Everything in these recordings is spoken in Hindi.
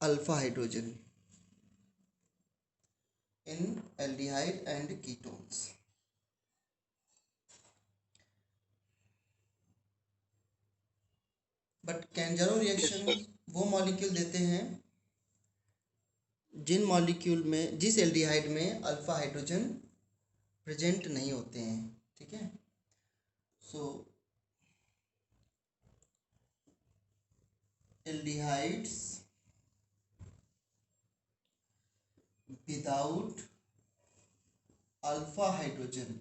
Alpha hydrogen in aldehyde and ketones. But Cannizzaro reaction वो मॉलिक्यूल देते हैं जिन मॉलिक्यूल में, जिस एल्डिहाइड में अल्फा हाइड्रोजन प्रेजेंट नहीं होते हैं। ठीक है, so aldehydes without alpha hydrogen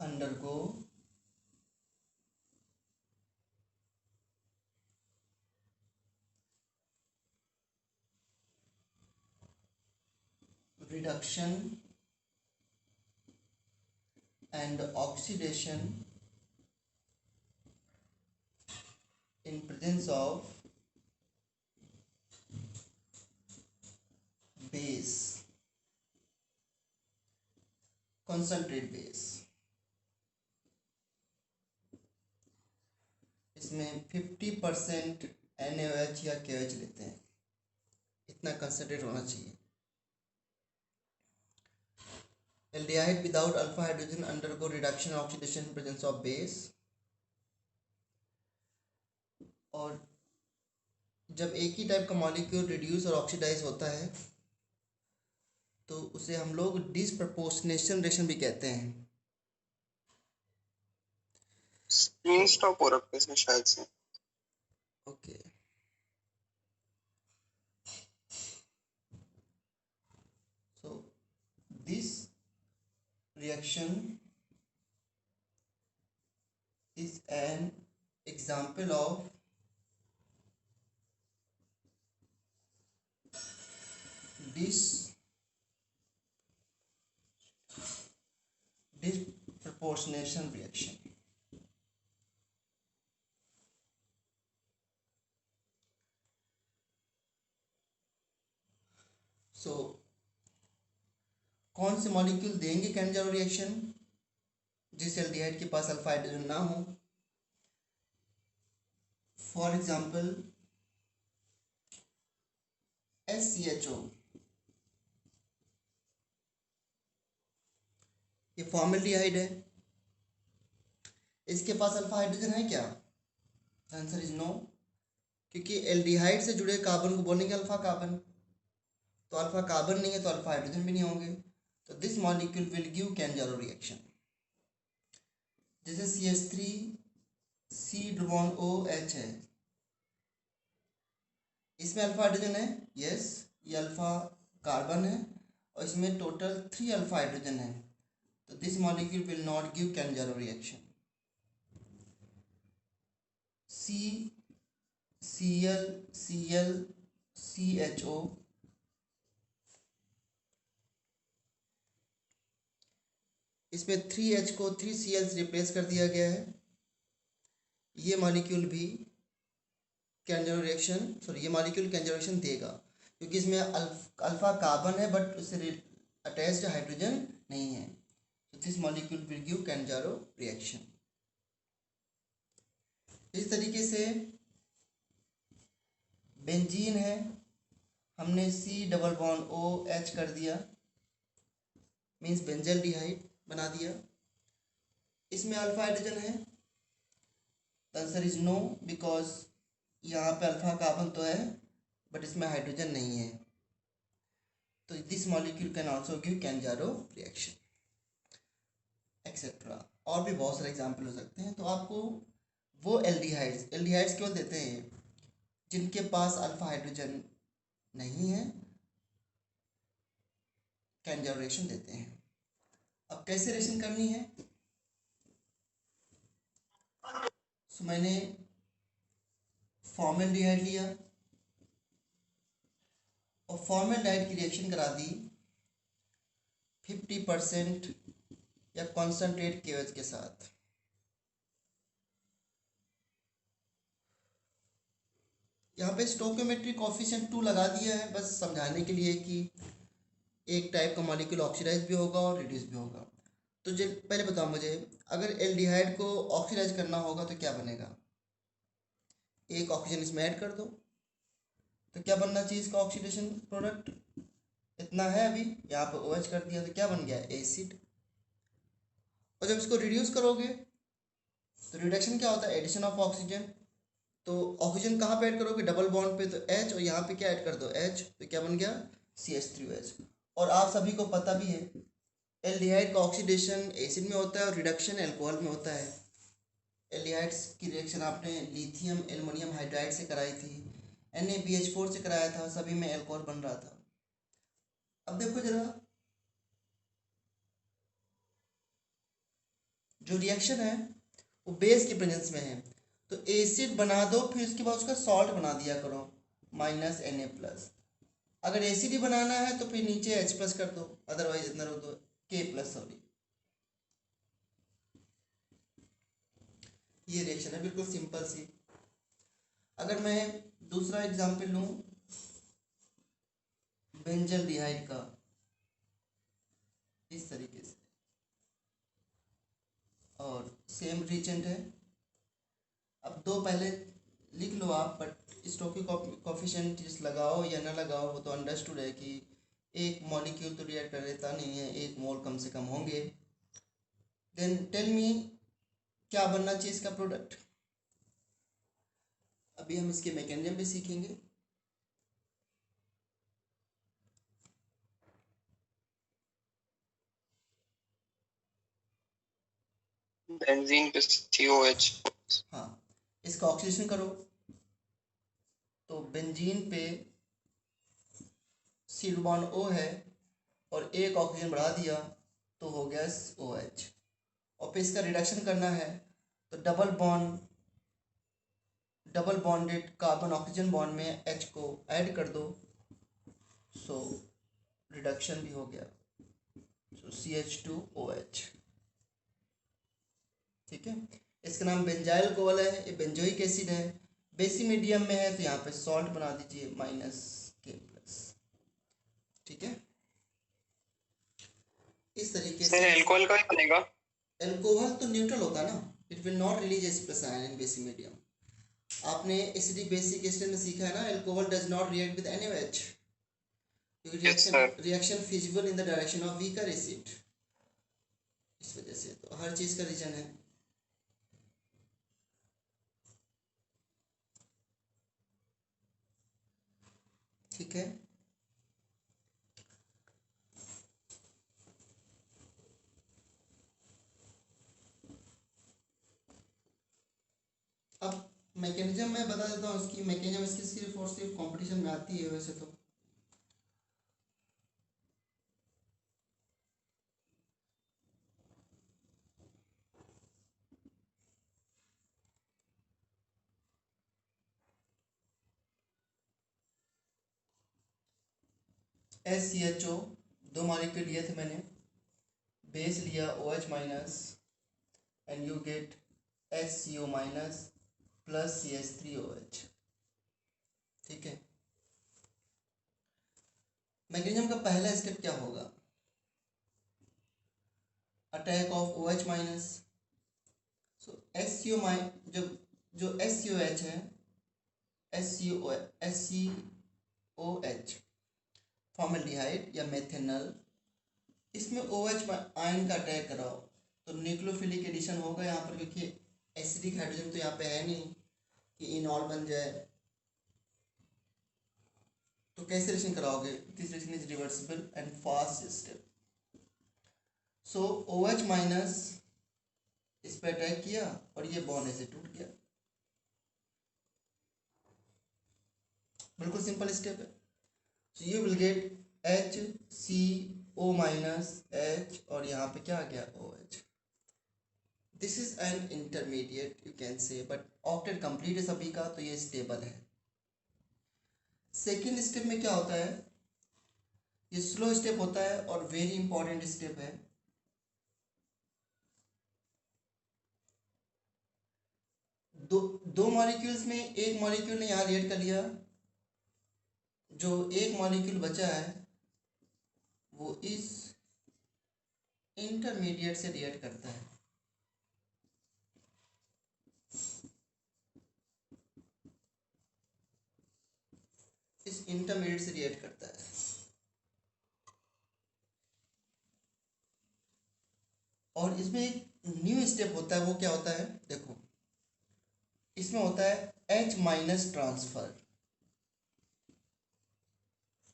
undergo reduction and oxidation in presence of base, concentrate base। इसमें 50% NaOH या KOH लेते हैं, इतना कंसनट्रेट होना चाहिए। Aldehyde without alpha hydrogen undergo reduction oxidation presence of base. और जब एक ही टाइप का मॉलिक्यूल रिड्यूस और ऑक्सीडाइज होता है तो उसे हम लोग डिसप्रपोर्शनेशन रिएक्शन भी कहते हैं। स्क्रीन स्टॉप हो रखा है इसमें शायद से। Okay, so this reaction is an example of disproportionation reaction। सो कौन से मॉलिक्यूल देंगे कैंजारो रिएक्शन जिस एल्डिहाइड के पास अल्फा हाइड्रोजन ना हो? फॉर एग्जाम्पल SCHO, ये फॉर्मल्डिहाइड है, इसके पास अल्फा हाइड्रोजन है क्या? आंसर इज नो, क्योंकि एल्डिहाइड से जुड़े कार्बन को बोलेंगे अल्फा कार्बन, तो अल्फा कार्बन नहीं है तो अल्फा हाइड्रोजन भी नहीं होंगे, तो this molecule will give Cannizzaro reaction. जैसे CH3 C-OH है, इसमें अल्फा हाइड्रोजन है, यस, ये अल्फा कार्बन है और इसमें टोटल 3 अल्फा हाइड्रोजन है, तो this molecule will not give Cannizzaro reaction. CCl ClCHO, इसमें 3H को 3Cl से रिप्लेस कर दिया गया है, ये मॉलिक्यूल भी कैंजारो रिएक्शन, सॉरी ये मॉलिक्यूल कैंजारो रिएक्शन देगा क्योंकि इसमें अल्फा कार्बन है बट उससे अटैच्ड हाइड्रोजन नहीं है, तो this molecule will give Cannizzaro reaction. इस तरीके से बेंजीन है, हमने C+OH कर दिया, मीन्स बेंजल्डिहाइड बना दिया, इसमें अल्फा हाइड्रोजन है, the answer is no, because यहाँ पे अल्फा कार्बन तो है बट इसमें हाइड्रोजन नहीं है, तो this molecule can also give Cannizzaro reaction etcetera. और भी बहुत सारे एग्जाम्पल हो सकते हैं। तो आपको वो एल्डिहाइड्स क्यों देते हैं जिनके पास अल्फा हाइड्रोजन नहीं है, कैंजारो रिएक्शन देते हैं। अब कैसे रिएक्शन करनी है? सो मैंने फॉर्मल्डिहाइड लिया और फॉर्मल्डिहाइड की रिएक्शन करा दी 50% या कॉन्सेंट्रेट KOH के साथ। यहाँ पे स्टोइकोमेट्रिक कोफिशिएंट 2 लगा दिया है बस समझाने के लिए कि एक टाइप का मॉलिक्यूल ऑक्सीडाइज भी होगा और रिड्यूस भी होगा। तो जो पहले बताओ मुझे, अगर एल्डिहाइड को ऑक्सीडाइज करना होगा तो क्या बनेगा? एक ऑक्सीजन इसमें ऐड कर दो, तो क्या बनना चाहिए इसका ऑक्सीडेशन प्रोडक्ट? इतना है, अभी यहाँ पे OH कर दिया तो क्या बन गया? एसिड। और जब इसको रिड्यूस करोगे तो रिडक्शन क्या होता है? Addition of oxygen. तो ऑक्सीजन कहाँ पे ऐड करोगे? डबल बॉन्ड पे, तो H, और यहाँ पे क्या ऐड कर दो? H, तो क्या बन गया? CH3OH। और आप सभी को पता भी है एल्डिहाइड का ऑक्सीडेशन एसिड में होता है और रिडक्शन अल्कोहल में होता है। एल्डिहाइड्स की रिएक्शन आपने लिथियम एल्युमिनियम हाइड्राइड से कराई थी, NaBH4 से कराया था, सभी में अल्कोहल बन रहा था। अब देखो जरा, जो रिएक्शन है वो बेस के प्रेजेंस में है, तो एसिड बना दो, फिर उसके बाद उसका सॉल्ट बना दिया करो -Na+। अगर एसिड ही बनाना है तो फिर नीचे H+ कर दो, अदरवाइज इतना रख दो K+, सॉरी। ये रिएक्शन है बिल्कुल सिंपल सी। अगर मैं दूसरा एग्जांपल लूँ बेंजल्डिहाइड का, इस तरीके से, और सेम रिएजेंट है। अब दो पहले लिख लो आप, बट स्टोइक कोफिशिएंट लगाओ या ना लगाओ वो तो अंडरस्टूड है कि एक मॉलिक्यूल तो रिएक्ट कर लेता नहीं है, 1 मोल कम से कम होंगे। देन टेल मी क्या बनना चाहिए इसका प्रोडक्ट? अभी हम इसके मैकेनिज्म भी सीखेंगे। बेंजीन पे COH। हाँ, इसका ऑक्सीडेशन करो तो बेंजीन पे C बॉन्ड O है और एक ऑक्सीजन बढ़ा दिया तो हो गया OH। और फिर इसका रिडक्शन करना है तो double bonded carbon oxygen bond में H को ऐड कर दो, सो रिडक्शन भी हो गया, सो CH2OH। ठीक है, इसका नाम बेंजाइल कोवल है, ये बेंजोइक एसिड है, बेसी मीडियम में है तो यहाँ पे सॉल्ट बना दीजिए -K+। ठीक है, इस तरीके सर से। अल्कोहल का ही बनेगा? अल्कोहल तो न्यूट्रल होता है ना, it will not release H+ ion in basic medium. आपने एसिडिक बेसिक एसिड में सीखा है ना, alcohol does not react with NaOH, क्योंकि yes sir. Reaction feasible in the direction of weaker acid, इस वजह से तो हर चीज़ का रीजन है। ठीक है, अब मैकेनिज्म मैं बता देता हूँ इसकी। मैकेनिज्म इसकी सिर्फ और सिर्फ कंपटीशन में आती है वैसे तो। SCHO, 2 मॉलिक्यूल लिए थे मैंने, बेस लिया OH- and you get HCO- plus CH3OH। ठीक है, मैकेनिज्म का पहला स्टेप क्या होगा? Attack of OH-, so SCO-, जब जो SCOH है, SCOH फॉर्मल्डिहाइड या मेथेनल, इसमें OH आयन का अटैक कराओ तो न्यूक्लियोफिलिक एडिशन होगा यहाँ पर, क्योंकि एसिडिक हाइड्रोजन तो यहाँ पे है नहीं कि इनॉल बन जाए। तो कैसे रिएक्शन कराओगे? This reaction is reversible and fast step. So OH- इस पर अटैक किया और ये बॉन्ड ऐसे टूट गया, बिल्कुल सिंपल स्टेप है। So you will gate HCO- H, और यहाँ पे क्या आ गया? OH। This is an intermediate you can say, but octet complete है सभी का तो ये स्टेबल है। सेकेंड स्टेप में क्या होता है? ये स्लो स्टेप होता है और वेरी इंपॉर्टेंट स्टेप है। दो दो मॉलिक्यूल्स में एक मॉलिक्यूल ने यहाँ रिएक्ट कर लिया, जो एक मॉलिक्यूल बचा है वो इस इंटरमीडिएट से रिएक्ट करता है। इस इंटरमीडिएट से रिएक्ट करता है। और इसमें एक न्यू स्टेप होता है, वो क्या होता है देखो, इसमें होता है H minus transfer,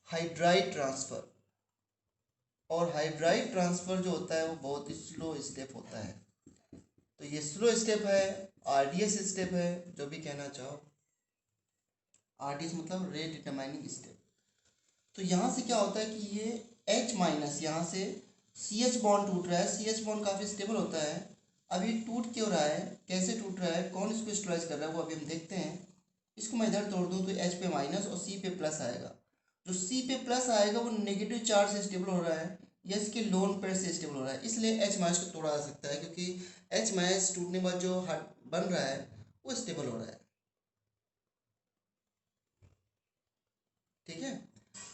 hydride transfer. और हाइड्राइड ट्रांसफर जो होता है वो बहुत ही स्लो स्टेप होता है। तो ये स्लो स्टेप है, आरडीएस स्टेप है, जो भी कहना चाहो। आरडीएस मतलब रेट डिटरमाइनिंग स्टेप। तो यहाँ से क्या होता है कि ये H माइनस, यहाँ से CH बॉन्ड टूट रहा है। CH बॉन्ड काफ़ी स्टेबल होता है। अब ये टूट क्यों रहा है, कैसे टूट रहा है, कौन इसको स्ट्रेच कर रहा है, वो अभी हम देखते हैं। इसको मैं इधर तोड़ दूँ तो H पे माइनस और C पे प्लस आएगा। जो C पे प्लस आएगा वो नेगेटिव चार्ज से स्टेबल हो रहा है या इसके लोन पेयर से स्टेबल हो रहा है, इसलिए H माइनस को तोड़ा जा सकता है, क्योंकि H माइनस टूटने के बाद जो बन रहा है वो स्टेबल हो रहा है। ठीक है।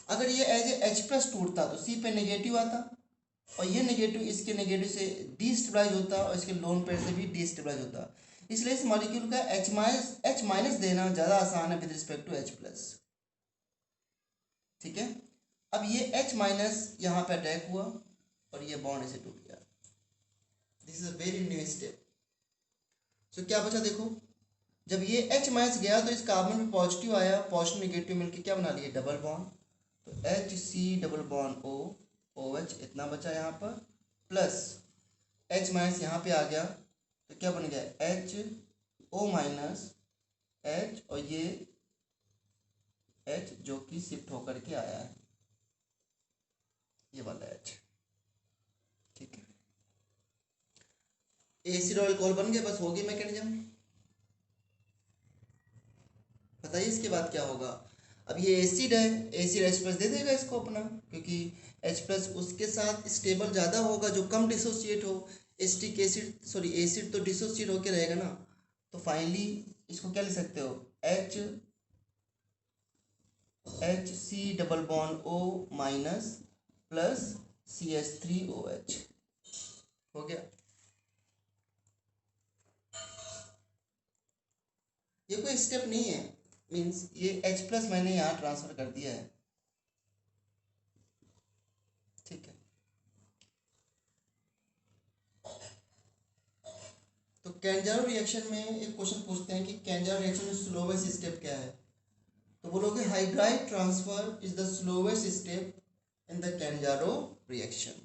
अगर ये एज ए H प्लस टूटता तो C पे नेगेटिव आता और ये नेगेटिव इसके नेगेटिव से डिस्टेबलाइज होता और इसके लोन पेयर से भी डिस्टेबलाइज होता। इसलिए इस मॉलिक्यूल का H माइनस देना ज़्यादा आसान है with respect to H plus. ठीक है। अब ये H माइनस यहाँ पे अटैक हुआ और ये बॉन्ड ऐसे टूट गया। This is a very new step. So क्या बचा देखो, जब ये H माइनस गया तो इस कार्बन पे पॉजिटिव आया, पॉजिटिव नेगेटिव मिलके क्या बना लिया, डबल बॉन्ड। तो HC double bond O OH इतना बचा यहाँ पर, प्लस H माइनस यहाँ पे आ गया तो क्या बन गया HO माइनस H, और ये H जो कि शिफ्ट होकर के आया है, ये वाला H। ठीक है, एसिड और अल्कोहल बन गया, बस हो गई मैकेनिज्म। बताइए इसके बाद क्या होगा। अब ये एसिड है, एसिड H प्लस दे देगा इसको अपना, क्योंकि H प्लस उसके साथ स्टेबल ज़्यादा होगा जो कम डिसोसिएट हो। एसिटिक एसिड सॉरी एसिड तो डिसोसिएट होकर रहेगा ना। तो फाइनली इसको क्या लिख सकते हो, HC double bond O minus plus CH3OH हो गया। ये कोई स्टेप नहीं है, मीन्स ये H प्लस मैंने यहाँ ट्रांसफर कर दिया है। ठीक है, तो कैंजारो रिएक्शन में एक क्वेश्चन पूछते हैं कि कैंजारो रिएक्शन में स्लोवेस्ट स्टेप क्या है। तो बोलोगे hydride transfer is the slowest step in the Cannizzaro reaction.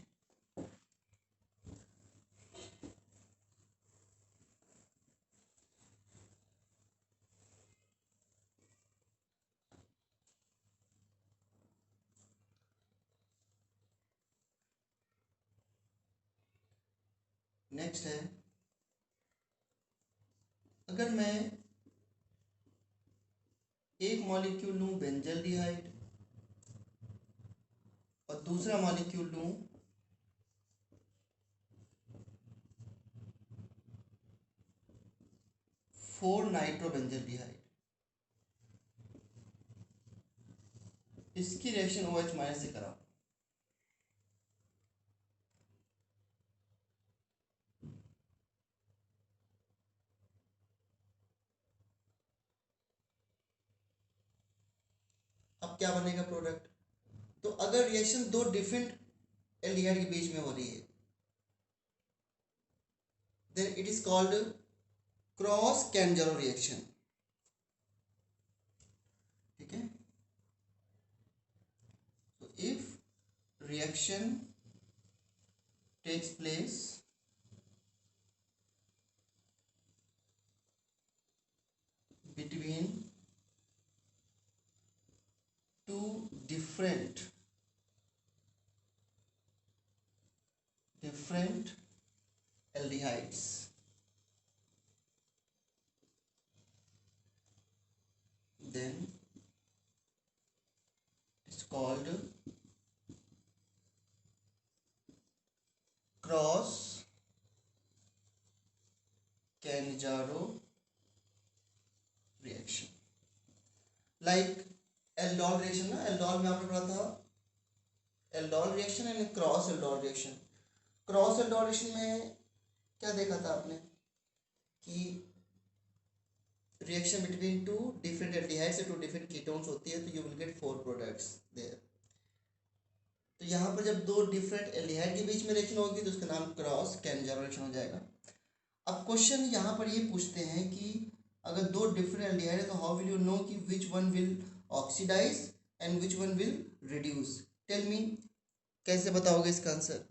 Next है, अगर मैं एक मॉलिक्यूल लूं बेंजल्डिहाइड और दूसरा मॉलिक्यूल लूं 4-नाइट्रोबेंजल्डिहाइड, इसकी रिएक्शन OH माइनस से कराओ। अब क्या बनेगा प्रोडक्ट। तो अगर रिएक्शन दो डिफरेंट एल्डिहाइड के बीच में हो रही है, then it is called cross Cannizzaro reaction. ठीक है, तो if reaction takes place between two different aldehydes, then it's called cross Cannizzaro like aldol reaction ना, एल्डोल में आपने पढ़ा था aldol reaction and cross aldol reaction. Cross aldol reaction में क्या देखा था आपने कि reaction between two different aldehydes से टू डिफरेंट कीटोन्स होती है, तो you will get 4 products there. तो यहाँ पर जब दो डिफरेंट एल्डिहाइड के बीच में रिएक्शन होगी तो उसका नाम क्रॉस कैंजर रिएक्शन हो जाएगा। अब क्वेश्चन यहाँ पर ये पूछते हैं कि अगर दो डिफरेंट एल्डिहाइड है तो हाउ विल यू नो कि which one will oxidise and which one will reduce. Tell me, कैसे बताओगे इसका आंसर?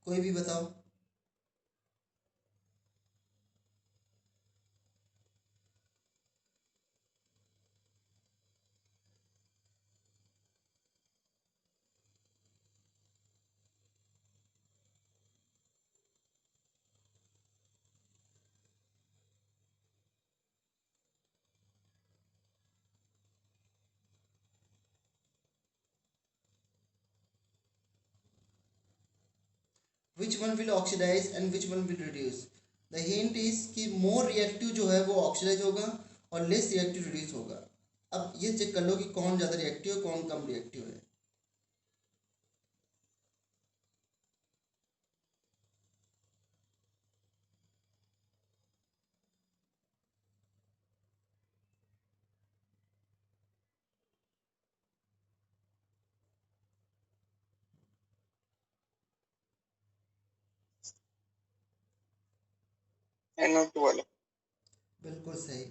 कोई भी बताओ। Which one will oxidise and which one will reduce. The hint is कि मोर रिएक्टिव जो है वो ऑक्सीडाइज होगा और लेस रिएक्टिव रिड्यूस होगा। अब ये चेक कर लो कि कौन ज़्यादा रिएक्टिव है कौन कम रिएक्टिव है। NO2 वाला। बिल्कुल सही।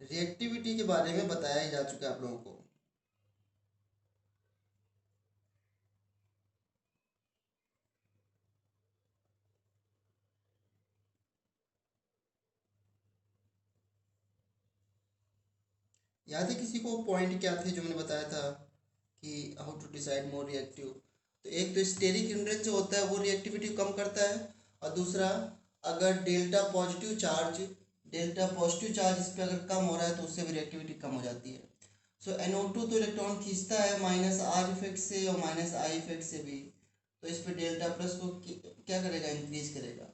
रिएक्टिविटी के बारे में बताया ही जा चुका है आप लोगों को। याद है किसी को पॉइंट क्या थे जो मैंने बताया था कि how to decide more reactive? तो एक तो स्टेरिक हिंड्रेंस जो होता है वो रिएक्टिविटी कम करता है, और दूसरा अगर डेल्टा पॉजिटिव चार्ज इस पर अगर कम हो रहा है तो उससे भी रिएक्टिविटी कम हो जाती है। सो NO2 तो इलेक्ट्रॉन खींचता है माइनस आर इफेक्ट से और माइनस आई इफेक्ट से भी, तो इस पर डेल्टा प्लस को क्या करेगा, इंक्रीज करेगा।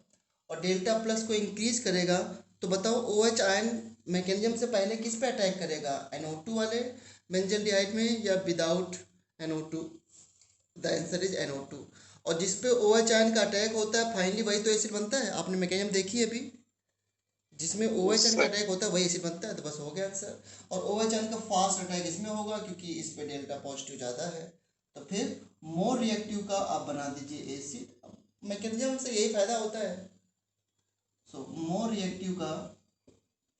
और डेल्टा प्लस को इंक्रीज करेगा तो बताओ OH आयन मैकेनिज्म से पहले किस पे अटैक करेगा, NO2 वाले बेंजल्डिहाइड में या without NO2? The answer is NO2। और जिस पे OH आयन का अटैक होता है फाइनली वही तो एसिड बनता है। आपने मैकेनिज्म देखी है अभी, जिसमें OH आयन का अटैक होता है वही एसिड बनता है, तो बस हो गया आंसर। और OH आयन का फास्ट अटैक इसमें होगा क्योंकि इस पे डेल्टा पॉजिटिव ज़्यादा है, तो फिर मोर रिएक्टिव का आप बना दीजिए एसिड। मैकेनिज्म से यही फायदा होता है। सो मोर रिएक्टिव का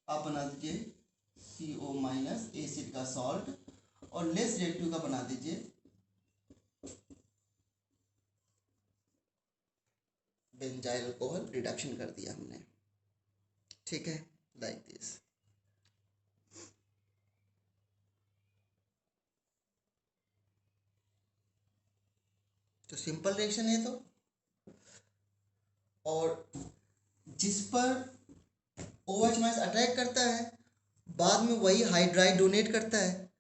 आप बना दीजिए CO माइनस एसिड का सॉल्ट, और लेस रिएक्टिव का बना दीजिए बेंजाइल अल्कोहल। रिडक्शन कर दिया हमने, ठीक है, लाइक दिस। तो सिंपल रिएक्शन है तो, और जिस पर OH माइनस अटैक करता है बाद में वही हाइड्राइड डोनेट करता है।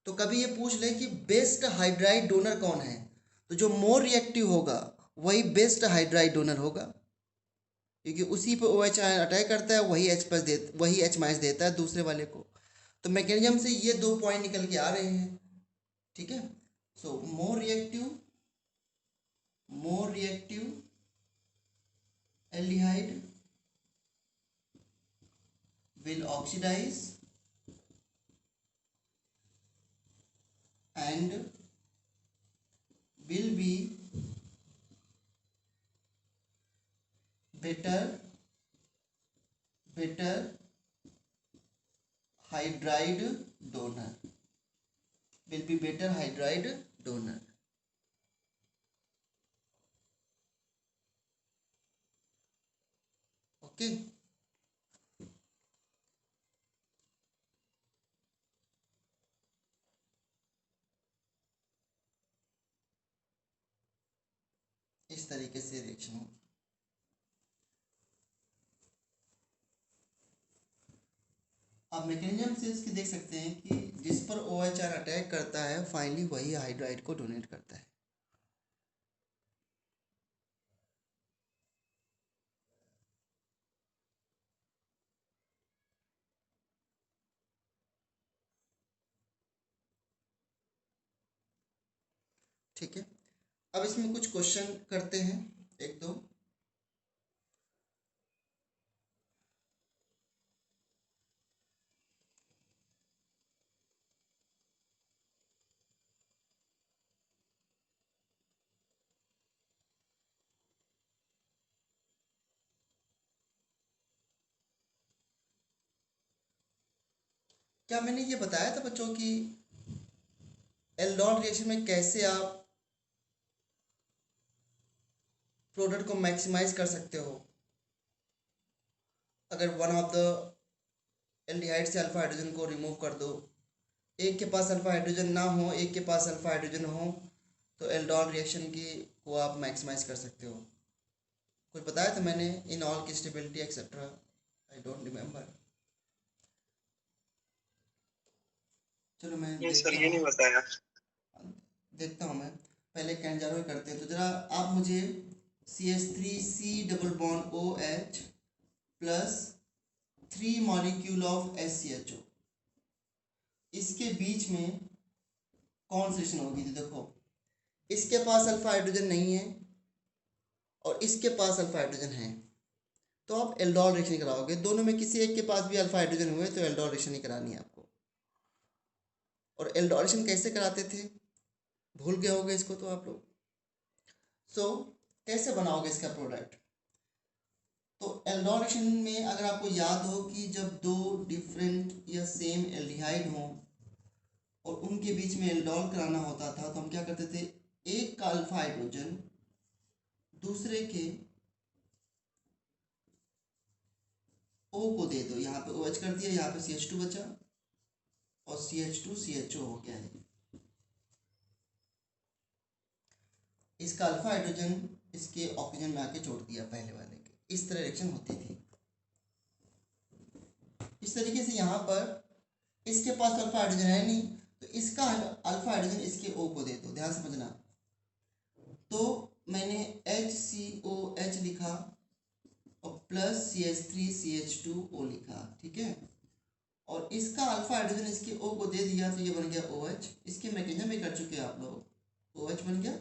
तो कभी ये पूछ ले कि बेस्ट हाइड्राइड डोनर कौन है, तो जो मोर रिएक्टिव होगा वही बेस्ट हाइड्राइड डोनर होगा, क्योंकि उसी पे OH अटैक करता है, वही H माइनस देता है दूसरे वाले को। तो मैकेनिज्म से ये 2 पॉइंट निकल के आ रहे हैं, ठीक है। So more reactive aldehyde will oxidize and will be better hydride donor, will be better hydride donor। Okay, इस तरीके से रिएक्शन हो। आप मैकेनिज्म से इसकी देख सकते हैं कि जिस पर OH अटैक करता है फाइनली वही हाइड्राइड को डोनेट करता है। ठीक है, अब इसमें कुछ क्वेश्चन करते हैं, एक दो। क्या मैंने ये बताया था बच्चों कि एल्डोल रिएक्शन में कैसे आप प्रोडक्ट को मैक्सिमाइज कर सकते हो? अगर वन ऑफ द एल्डिहाइड से अल्फा हाइड्रोजन को रिमूव कर दो, एक के पास अल्फा हाइड्रोजन ना हो, एक के पास अल्फा हाइड्रोजन हो, तो एल्डोल रिएक्शन की को आप मैक्सिमाइज कर सकते हो। कुछ बताया था मैंने, इन ऑल की stability etcetera, I don't remember. चलो मैं नहीं सर, देखता ये नहीं हूँ, बताया। मैं पहले कैंजारो करते हैं। तो जरा आप मुझे CH3C double bond OH plus 3 molecule of SCHO, इसके बीच में कौन सी रिएक्शन होगी? तो देखो, इसके पास अल्फा हाइड्रोजन नहीं है और इसके पास अल्फा हाइड्रोजन है, तो आप एल्डोल रिएक्शन कराओगे। दोनों में किसी एक के पास भी अल्फा हाइड्रोजन हुए तो एल्डोल रिएक्शन ही करानी है आपको। और एल्डोल रिएक्शन कैसे कराते थे, भूल गए होगे इसको तो आप लोग। सो कैसे बनाओगे इसका प्रोडक्ट? तो एल्डोल रिएक्शन में अगर आपको याद हो कि जब दो डिफरेंट या सेम एल्डिहाइड हों और उनके बीच में एल्डोल कराना होता था, तो हम क्या करते थे, एक का अल्फा हाइड्रोजन दूसरे के O को दे दो, यहाँ पे OH कर दिया, यहाँ पे CH2 बचा और CH2 CHO हो गया है। इसका अल्फा हाइड्रोजन इसके ऑक्सीजन में आके जोड़ दिया पहले वाले के। इस तरह रिएक्शन होती थी। इस तरीके से यहाँ पर इसके पास अल्फा हाइड्रोजन है नहीं, तो इसका अल्फा हाइड्रोजन इसके O को दे दो। ध्यान समझना, तो मैंने HCOH लिखा और प्लस CH3CH2O लिखा, ठीक है। और इसका अल्फा हाइड्रोजन इसके O को दे दिया, तो ये बन गया OH। इसके मैकेनिज्म भी कर चुके हैं आप लोग, OH बन गया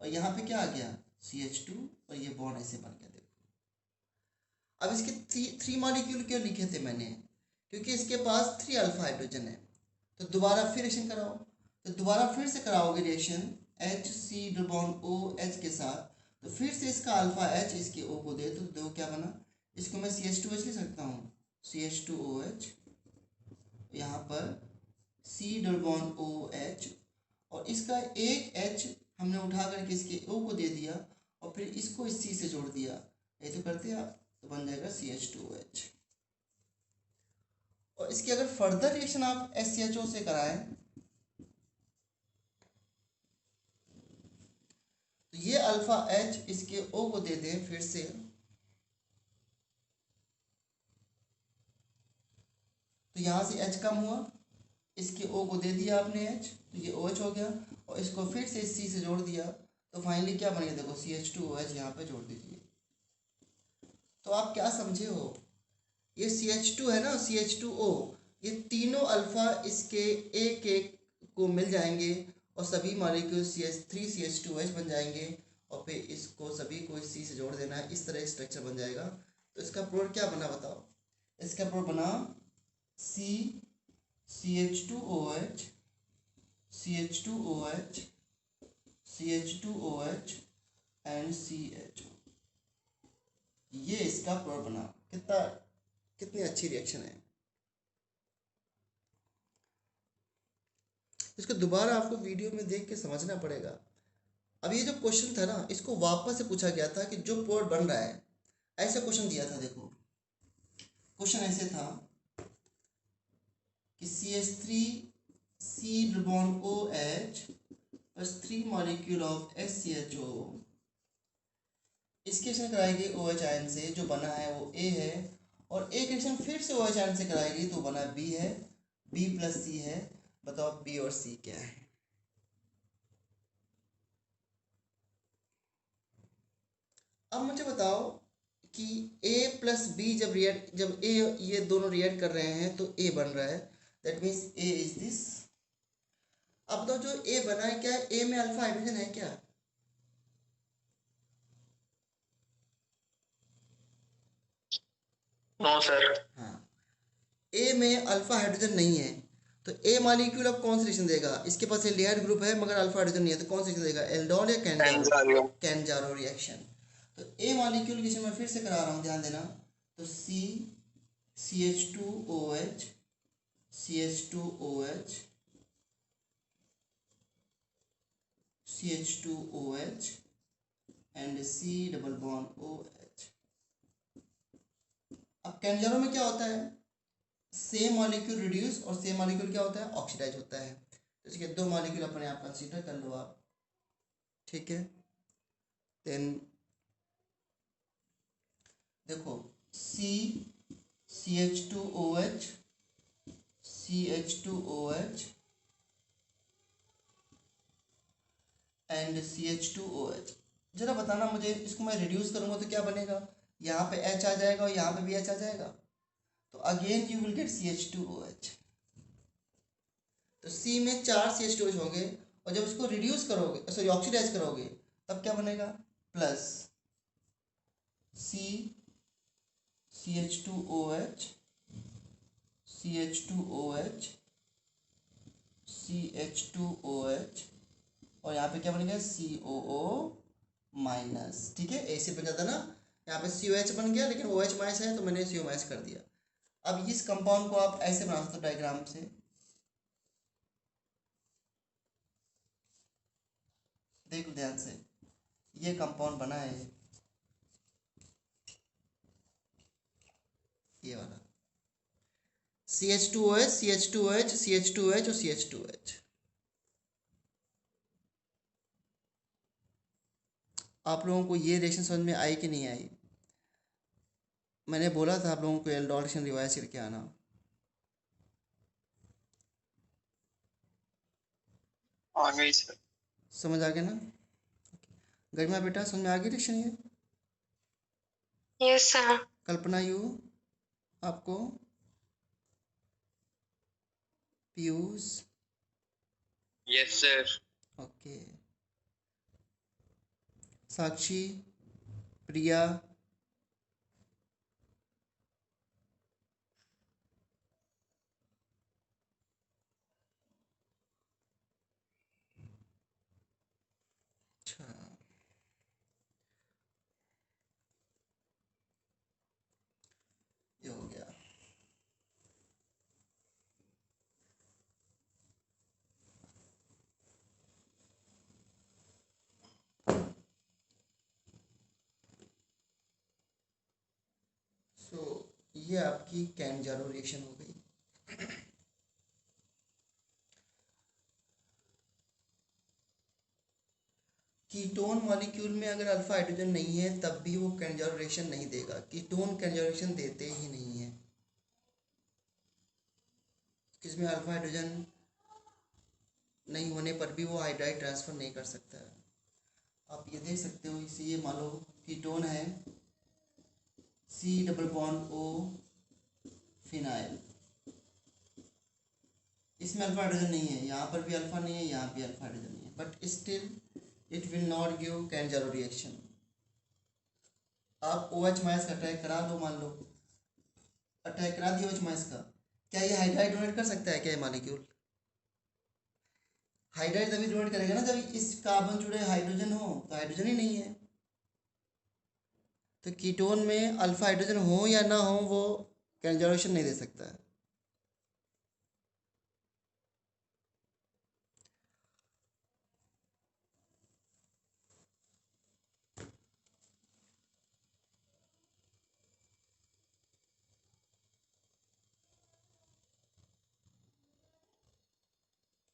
और यहाँ पे क्या आ गया, CH2, और ये बॉन्ड ऐसे बन गया। देखो, अब इसके थ्री मॉलिक्यूल क्यों लिखे थे मैंने, क्योंकि इसके पास 3 अल्फा हाइड्रोजन है। तो दोबारा फिर रिएक्शन कराओ, तो दोबारा फिर से कराओगे reaction HC double bond OH के साथ, तो फिर से इसका अल्फा H इसके O को दे, तो दो क्या बना, इसको मैं CH2H लिख सकता हूँ, CH2OH, यहाँ पर C डबल बॉन्ड OH, और इसका एक H हमने उठा करके इसके O को दे दिया और फिर इसको इस C से जोड़ दिया, ये तो करते हैं आप, तो बन जाएगा CH2OH। और इसकी अगर फर्दर रिएक्शन आप SCHO से कराएं, तो ये अल्फा H इसके O को दे दें फिर से, तो यहाँ से H कम हुआ, इसके O को दे दिया आपने H, तो ये OH हो गया, और इसको फिर से इस C से जोड़ दिया, तो फाइनली क्या बन गया, देखो CH2OH यहाँ पे जोड़ दीजिए। तो आप क्या समझे हो, ये CH2 है ना, CH2O, ये तीनों अल्फा इसके एक एक को मिल जाएंगे और सभी मॉलिक्यूल CH3 CH2OH बन जाएंगे, और फिर इसको सभी को इस C से जोड़ देना है, इस तरह स्ट्रक्चर बन जाएगा। तो इसका प्रोडक्ट क्या बना बताओ, इसका प्रोडक्ट बना CH2OH CH2OH CH2OH and CHO, ये इसका प्रोडक्ट बना। कितनी अच्छी रिएक्शन है। इसको दोबारा आपको वीडियो में देख के समझना पड़ेगा। अब ये जो क्वेश्चन था ना, इसको वापस से पूछा गया था कि जो प्रोडक्ट बन रहा है, ऐसा क्वेश्चन दिया था। देखो, क्वेश्चन ऐसे था कि CH3C double bond OH plus 3 molecule of SCHO, इसकी रिएक्शन कराएगी OH आयन से, जो बना है वो A है, और एक रिएक्शन फिर से OH आयन से कराएगी तो बना B है, B प्लस C है। बताओ B और C क्या है? अब मुझे बताओ कि A प्लस B जब A ये दोनों रिएक्ट कर रहे हैं तो A बन रहा है, that means A is this अब तो जो ए बना है, क्या ए में अल्फा हाइड्रोजन है क्या? No sir. हाँ, ए में अल्फा हाइड्रोजन नहीं है, तो ए मॉलिक्यूल अब कौन सा रिएक्शन देगा? इसके पास एल्डिहाइड ग्रुप है मगर अल्फा हाइड्रोजन नहीं है, तो कौन सा रिएक्शन देगा? एल्डोल या कैंजारो? एंजारियो। कैंजारो रिएक्शन। तो ए मॉलिक्यूल की मैं फिर से करा रहा हूँ, ध्यान देना। तो सी CH2OH, CH2OH, CH2OH and C double bond OH। अब कैंजारो में क्या होता है? सेम मॉलिक्यूल रिड्यूस और सेम मॉलिक्यूल क्या होता है? ऑक्सीडाइज होता है। तो इसके दो मॉलिक्यूल अपने आप कंसीडर कर लो आप, ठीक है। देन देखो, C CH2OH, CH2OH and CH2OH। जरा बताना मुझे, इसको मैं रिड्यूस करूँगा तो क्या बनेगा? यहाँ पे H आ जाएगा और यहाँ पे भी H आ जाएगा, तो again you will gate CH2OH। तो C में 4 CH2OH होंगे, और जब उसको रिड्यूस करोगे, सॉरी ऑक्सीडाइज करोगे, तब क्या बनेगा? Plus C CH2OH, CH2OH, CH2OH, और यहाँ पे क्या बन गया? COO-, ठीक है, ऐसे बन जाता ना। यहाँ पे COH बन गया, लेकिन OH माइनस है तो मैंने CO माइनस कर दिया। अब इस कंपाउंड को आप ऐसे बना सकते हो डायग्राम से, देख लो ध्यान से। ये कंपाउंड बना है, ये वाला CH2OH, CH2OH, CH2OH और CH2OH। आप लोगों को ये रिएक्शन समझ में आई कि नहीं आई? मैंने बोला था आप लोगों को एल्डोल रिएक्शन रिवाइज करके आना। आ गई सर। समझ आ गया ना? गरिमा बेटा, समझ में आ गई रिएक्शन ये? Yes sir. कल्पना, यू, आपको? Piyush? Yes sir. Okay. Sakshi? Priya? अच्छा, ये हो गया। सो ये आपकी कैंजारो रिएक्शन हो गई। कीटोन मॉलिक्यूल में अगर अल्फा हाइड्रोजन नहीं है तब भी वो कैंजारो रिएक्शन नहीं देगा। कीटोन कैंजारो रिएक्शन देते ही नहीं है। इसमें अल्फा हाइड्रोजन नहीं होने पर भी वो हाइड्राइड ट्रांसफर नहीं कर सकता है। आप ये देख सकते हो, इसे ये मान लो कीटोन है, C double bond O phenyl, इसमें अल्फा हाइड्रोजन नहीं है, यहाँ पर भी अल्फा नहीं है, यहाँ भी अल्फा हाइड्रोजन नहीं है, but still it will not give Cannizzaro reaction. आप OH माइनस का अटैक करा दो, मान लो अटैक करा दिया OH माइनस का, क्या ये हाइड्राइड डोनेट कर सकता है क्या? ये मॉलिक्यूल हाइड्राइड तभी डोनेट करेगा ना जब इस कार्बन जुड़े हाइड्रोजन हो, तो हाइड्रोजन ही नहीं है। तो कीटोन में अल्फा हाइड्रोजन हो या ना हो, वो कैंजारोशन नहीं दे सकता है।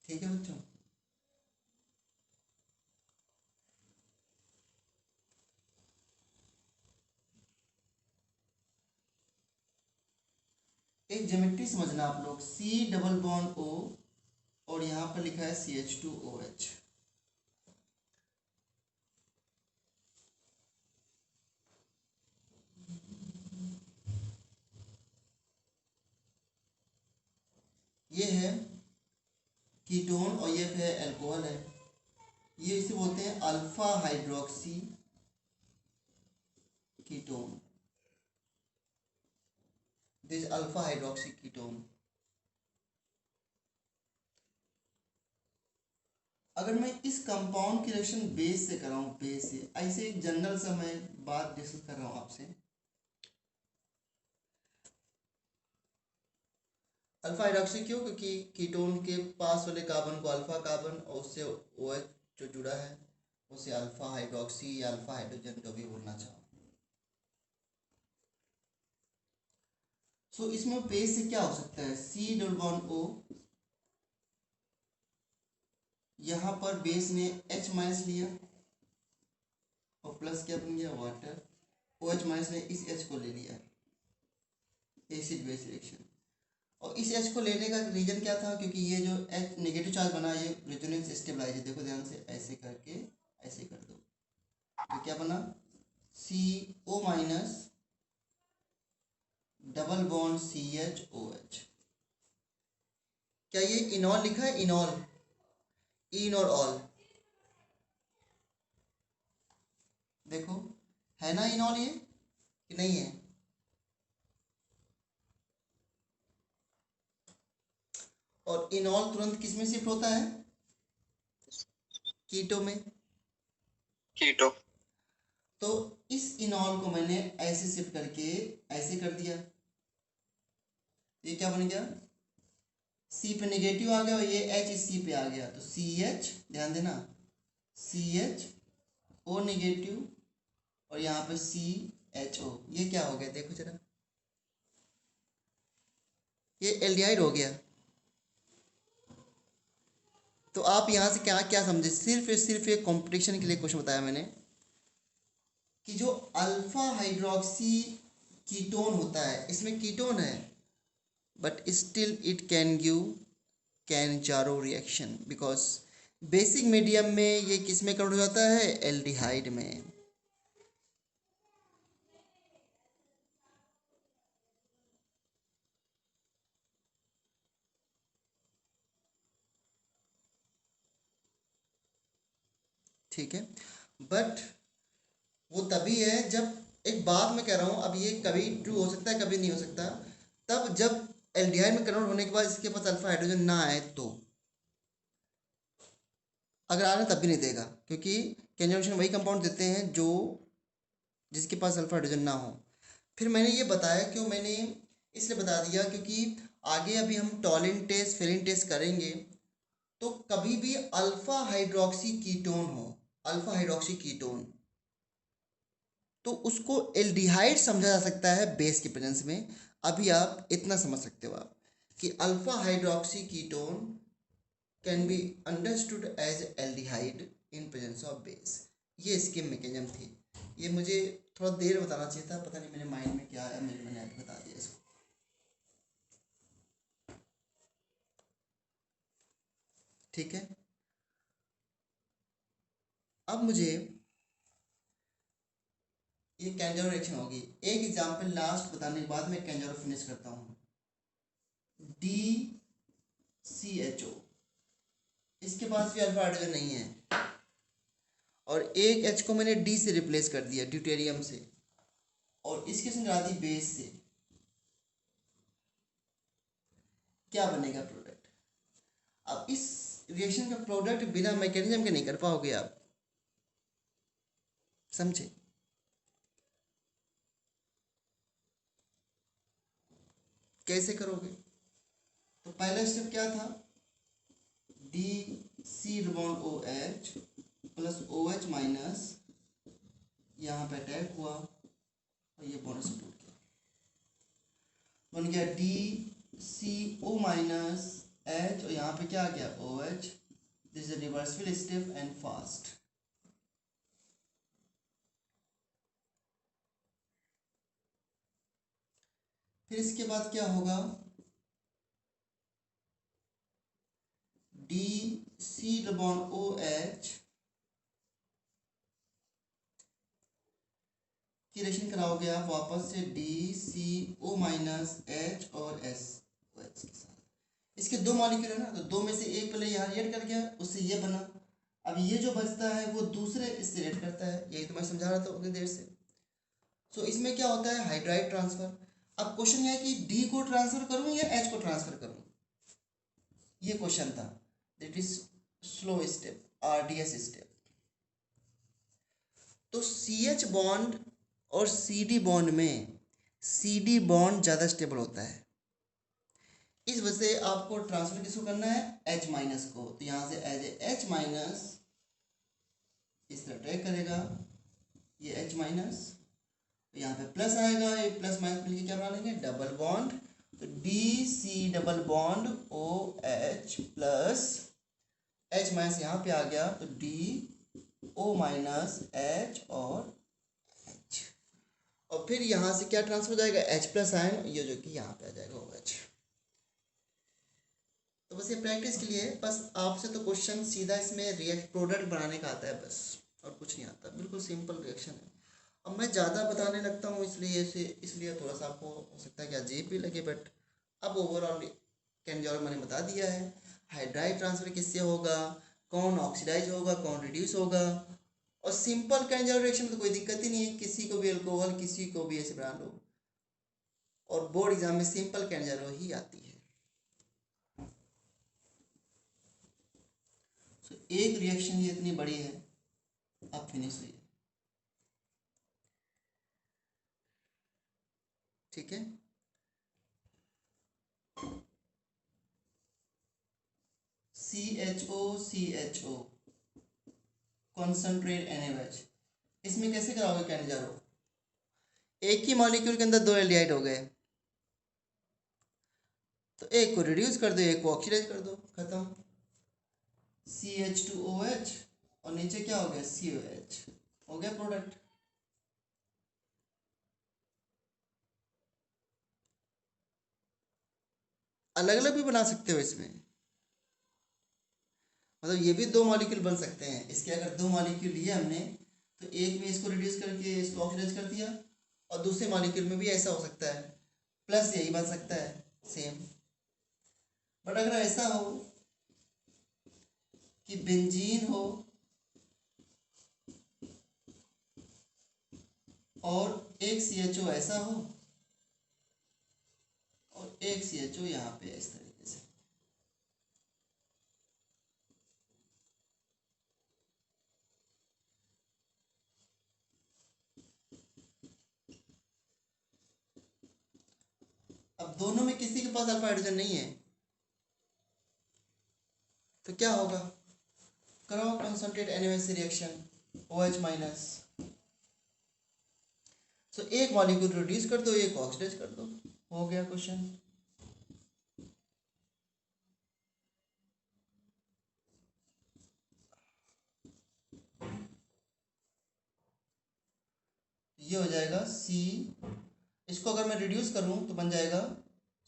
ठीक है बच्चों? एक ज्योमेट्री समझना आप लोग, C डबल बॉन्ड O और यहाँ पर लिखा है CH2OH। ये है कीटोन और ये फिर अल्कोहल है, ये इसे बोलते हैं alpha hydroxy ketone, this alpha hydroxy ketone. अगर मैं इस कंपाउंड की रिएक्शन बेस से कर रहा हूँ, बेस से, ऐसे एक जनरल सा मैं बात डिस्कस कर रहा हूँ आपसे। अल्फा हाइड्रोक्सी क्यों? क्योंकि कीटोन के पास वाले कार्बन को अल्फा कार्बन और उससे OH जो जुड़ा है उसे अल्फा हाइड्रोक्सी या अल्फा हाइड्रोजन जो भी बोलना चाहो। सो इसमें बेस से क्या हो सकता है? C डबल बॉन्ड O, यहाँ पर बेस ने H माइनस लिया और प्लस क्या बन गया? वाटर। OH माइनस ने इस H को ले लिया, एसिड बेस रिएक्शन। और इस H को लेने का रीजन क्या था? क्योंकि ये जो H नेगेटिव चार्ज बना, ये रेजोनेंस स्टेबलाइज है। देखो ध्यान से, ऐसे करके ऐसे कर दो तो क्या बना? CO minus double bond CHOH। क्या ये इनॉल लिखा है? इनॉल, इन और ऑल, देखो है ना इनॉल ये कि नहीं है? और इनॉल तुरंत किस में शिफ्ट होता है? कीटो में। कीटो। तो इस इनॉल को मैंने ऐसे शिफ्ट करके ऐसे कर दिया, ये क्या बन गया? C पे नेगेटिव आ गया और ये H इस C पे आ गया, तो CH, ध्यान देना, CHO नेगेटिव और यहाँ पे CHO, ये क्या हो गया? देखो जरा, ये एल्डिहाइड हो गया। तो आप यहाँ से क्या क्या समझे? सिर्फ एक कॉम्पिटिशन के लिए क्वेश्चन बताया मैंने कि जो अल्फा हाइड्रोक्सी कीटोन होता है, इसमें कीटोन है but still it can give Cannizzaro reaction, because basic medium में ये किस में कन्वर्ट हो जाता है? एल्डिहाइड में। ठीक है, बट वो तभी है जब, एक बात मैं कह रहा हूँ, अब ये कभी ट्रू हो सकता है कभी नहीं हो सकता, तब जब एल्डिहाइड में कन्वर्ट होने के बाद इसके पास अल्फा हाइड्रोजन ना आए तो। अगर आ रहा तब भी नहीं देगा, क्योंकि कंजम्पशन वही कंपाउंड देते हैं जो जिसके पास अल्फा हाइड्रोजन ना हो। फिर मैंने ये बताया, क्यों मैंने इसलिए बता दिया क्योंकि आगे अभी हम टॉलिन टेस्ट, फेलिन टेस्ट करेंगे, तो कभी भी अल्फा हाइड्रोक्सी कीटोन हो, अल्फा हाइड्रोक्सी कीटोन, तो उसको एल्डिहाइड समझा जा सकता है बेस की प्रेजेंस में। अभी आप इतना समझ सकते हो आप कि alpha hydroxy ketone can be understood as aldehyde in presence of base. ये इसकी मैकेनिज्म थी। ये मुझे थोड़ा देर बताना चाहिए था, पता नहीं मेरे माइंड में क्या आया, मैंने अभी बता दिया इसको। ठीक है, अब मुझे ये कैंजारो रिएक्शन होगी। एक एग्जांपल लास्ट बताने के बाद मैं कैंजारो फिनिश करता हूँ। DCHO, इसके पास भी अल्फा हाइड्रोजन नहीं है और एक H को मैंने D से रिप्लेस कर दिया, ड्यूटेरियम से, और इसके संग दी बेस से। क्या बनेगा प्रोडक्ट? अब इस रिएक्शन का प्रोडक्ट बिना मैकेनिज्म के नहीं कर पाओगे आप, समझे? कैसे करोगे? तो पहला स्टेप क्या था? DCOH प्लस OH माइनस, यहाँ पे अटैक हुआ और ये बॉन्ड से टूट गया, बन गया DCO माइनस H और यहाँ पे क्या आ गया? OH। This is reversible step and fast. फिर इसके बाद क्या होगा? DCOH की रिएक्शन कराओगे आप वापस से DCO माइनस H और S OH के साथ। इसके दो मॉलिक्यूल है ना, तो दो में से एक पहले यहाँ रिएक्ट कर गया, उससे ये बना। अब ये जो बचता है वो दूसरे इससे रिएक्ट करता है, यही तो मैं समझा रहा था उतनी देर से। सो इसमें क्या होता है, हाइड्राइड ट्रांसफर। अब क्वेश्चन है कि डी को ट्रांसफर करूँ या एच को ट्रांसफर करूँ, ये क्वेश्चन था। That is slow step, RDS step. तो CH बॉन्ड और CD बॉन्ड में CD बॉन्ड ज़्यादा स्टेबल होता है, इस वजह से आपको ट्रांसफर किसको करना है, H माइनस को। तो यहाँ से एज ए H माइनस इस तरह ट्रैक करेगा, ये H माइनस, तो यहाँ पे प्लस आएगा, ये प्लस माइनस मिलकर क्या बना लेंगे, डबल बॉन्ड। तो DC double bond OH plus H minus यहाँ पे आ गया, तो DO माइनस H और H। और फिर यहाँ से क्या ट्रांसफर हो जाएगा, H प्लस आयन, ये जो कि यहाँ पे आ जाएगा OH। तो बस ये प्रैक्टिस के लिए, बस आपसे तो क्वेश्चन सीधा इसमें रिएक्ट प्रोडक्ट बनाने का आता है बस, और कुछ नहीं आता, बिल्कुल सिंपल रिएक्शन है। अब मैं ज़्यादा बताने लगता हूँ इसलिए थोड़ा सा आपको हो सकता है कि अजीब भी लगे, बट अब ओवरऑल कैन मैंने बता दिया है। हाइड्राइड ट्रांसफर किससे होगा, कौन ऑक्सीडाइज होगा, कौन रिड्यूस होगा, और सिंपल कैन रिएक्शन में तो कोई दिक्कत ही नहीं है, किसी को भी अल्कोहल, किसी को भी ऐसे बना लो, और बोर्ड एग्जाम में सिंपल कैन ही आती है। एक रिएक्शन ये इतनी बड़ी है, अब फिनिश हुई है, ठीक है। CHO कॉन्सेंट्रेट NaOH, इसमें कैसे कराओगे कैनिजारो, एक ही मॉलिक्यूल के अंदर दो एल्डिहाइड हो गए, तो एक को रिड्यूस कर दो, एक को ऑक्सीडाइज कर दो, खत्म। CH2OH और नीचे क्या हो गया, COH, हो गया प्रोडक्ट। अलग अलग भी बना सकते हो इसमें, मतलब ये भी दो मॉलिक्यूल बन सकते हैं इसके। अगर दो मॉलिक्यूल लिए हमने, तो एक में इसको रिड्यूस करके इसको ऑक्सीडाइज कर दिया, और दूसरे मॉलिक्यूल में भी ऐसा हो सकता है, प्लस यही बन सकता है सेम। बट अगर ऐसा हो कि बेंजीन हो और एक CHO ऐसा हो और एक CHO यहाँ पे इस तरीके से, अब दोनों में किसी के पास अल्फा हाइड्रोजन नहीं है, तो क्या होगा, करो कंसंट्रेट NaOH से रिएक्शन, OH माइनस। सो एक मॉलिक्यूल रिड्यूस कर दो, एक ऑक्सीडाइज कर दो, हो गया क्वेश्चन। ये हो जाएगा C, इसको अगर मैं रिड्यूस करूं तो बन जाएगा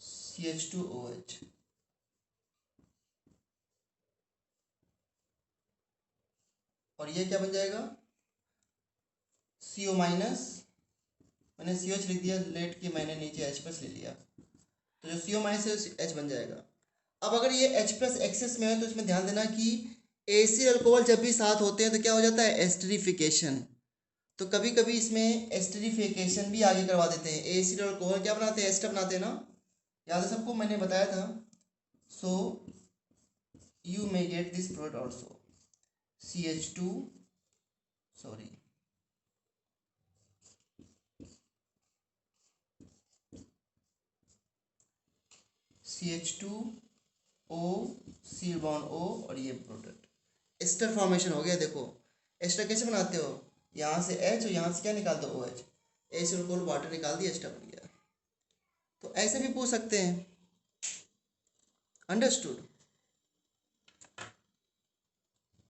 CH2OH, और ये क्या बन जाएगा, CO माइनस, मैंने CH लिख दिया लेट के, मैंने नीचे H प्लस ले लिया, तो जो CO माइनस है H बन जाएगा। अब अगर ये H प्लस एक्सेस में है, तो इसमें ध्यान देना कि एसिड अल्कोहल जब भी साथ होते हैं तो क्या हो जाता है, एस्टरिफिकेशन। तो कभी कभी इसमें एस्टरिफिकेशन भी आगे करवा देते हैं, एसिड और अल्कोहल क्या बनाते हैं, एस्टर बनाते हैं ना, याद है सबको, मैंने बताया था। So you may get this product also, CH2, sorry CH2O, C bond O, और ये प्रोडक्ट एस्टर फॉर्मेशन हो गया। देखो एस्टर कैसे बनाते हो, यहाँ से H और यहाँ से क्या निकाल दो, OH, एसिड अल्कोहल वाटर निकाल दिया, एस्टर बन गया। तो ऐसे भी पूछ सकते हैं, अंडरस्टूड।